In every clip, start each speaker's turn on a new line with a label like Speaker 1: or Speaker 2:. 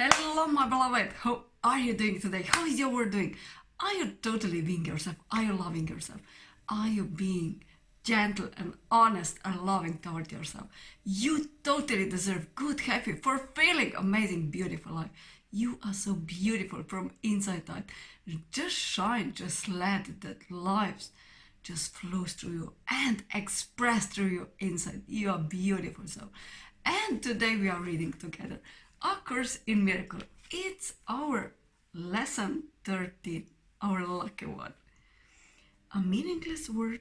Speaker 1: Hello, my beloved. How are you doing today? How is your world doing? Are you totally being yourself? Are you loving yourself? Are you being gentle and honest and loving toward yourself? You totally deserve good, happy, fulfilling, amazing, beautiful life. You are so beautiful from inside out. Just shine, just let that life just flows through you and express through you inside. You are beautiful soul. And today we are reading together A Course in Miracle. It's our lesson 13, our lucky one. A meaningless word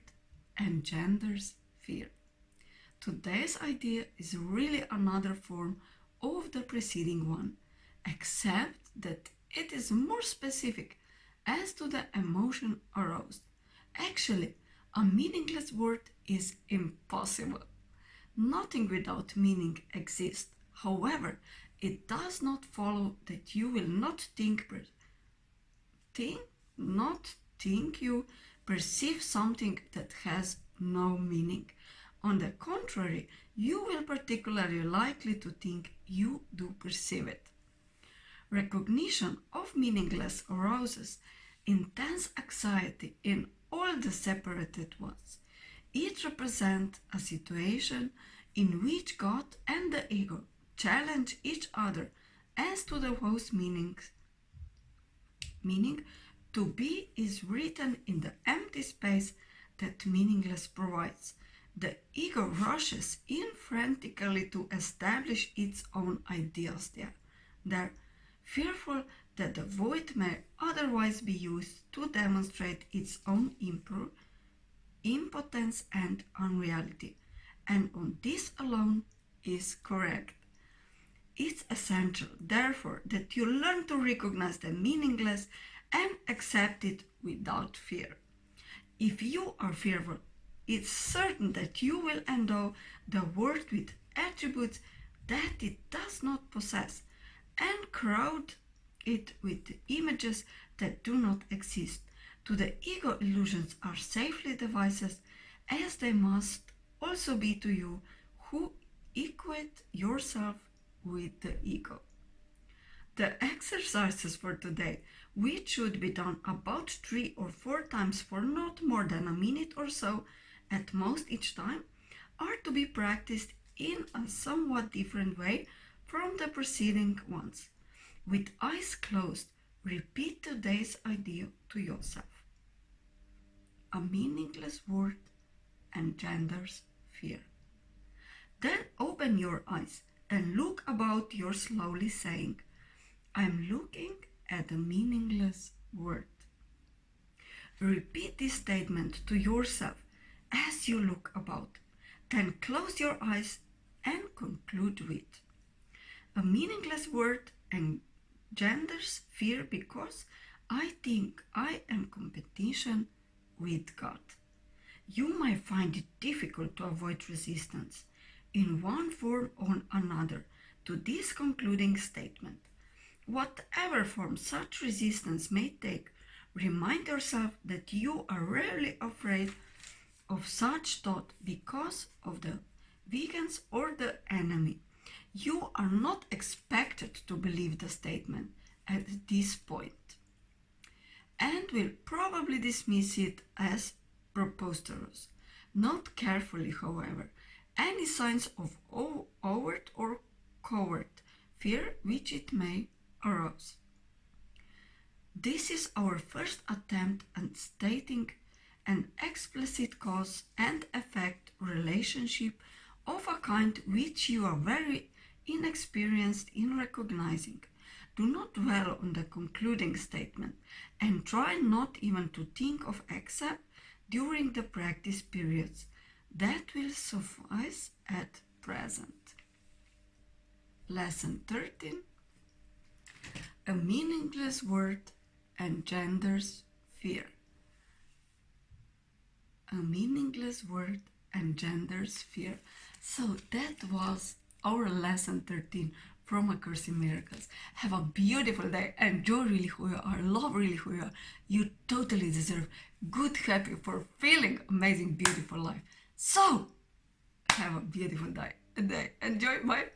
Speaker 1: engenders fear. Today's idea is really another form of the preceding one, except that it is more specific as to the emotion aroused. Actually, a meaningless word is impossible. Nothing without meaning exists. However, it does not follow that you will not you perceive something that has no meaning. On the contrary, you will particularly likely to think you do perceive it. Recognition of meaningless arouses intense anxiety in all the separated ones. It represents a situation in which God and the ego challenge each other as to the whose meaning to be is written in the empty space that meaningless provides. The ego rushes in frantically to establish its own ideas there, fearful that the void may otherwise be used to demonstrate its own impotence and unreality, and on this alone is correct. It's essential, therefore, that you learn to recognize the meaningless and accept it without fear. If you are fearful, it's certain that you will endow the word with attributes that it does not possess and crowd it with images that do not exist. To the ego, illusions are safely devices, as they must also be to you who equate yourself with the ego. The exercises for today, which should be done about 3 or 4 times for not more than a minute or so at most each time, are to be practiced in a somewhat different way from the preceding ones. With eyes closed, repeat today's idea to yourself. A meaningless word engenders fear. Then open your eyes and look about you slowly, saying, I'm looking at a meaningless word. Repeat this statement to yourself as you look about. Then close your eyes and conclude with, a meaningless word engenders fear because I think I am competition with God. You might find it difficult to avoid resistance in one form or another to this concluding statement. Whatever form such resistance may take, remind yourself that you are rarely afraid of such thought because of the vegans or the enemy. You are not expected to believe the statement at this point and will probably dismiss it as preposterous. Note carefully, however, any signs of overt or covert fear which it may arouse. This is our first attempt at stating an explicit cause and effect relationship of a kind which you are very inexperienced in recognizing. Do not dwell on the concluding statement and try not even to think of except during the practice periods. That will suffice at present. Lesson 13. A meaningless word engenders fear. A meaningless word engenders fear. So that was our lesson 13 from A Course in Miracles. Have a beautiful day. Enjoy really who you are. Love really who you are. You totally deserve good, happy, fulfilling, amazing, beautiful life. So, have a beautiful day. Enjoy. Bye.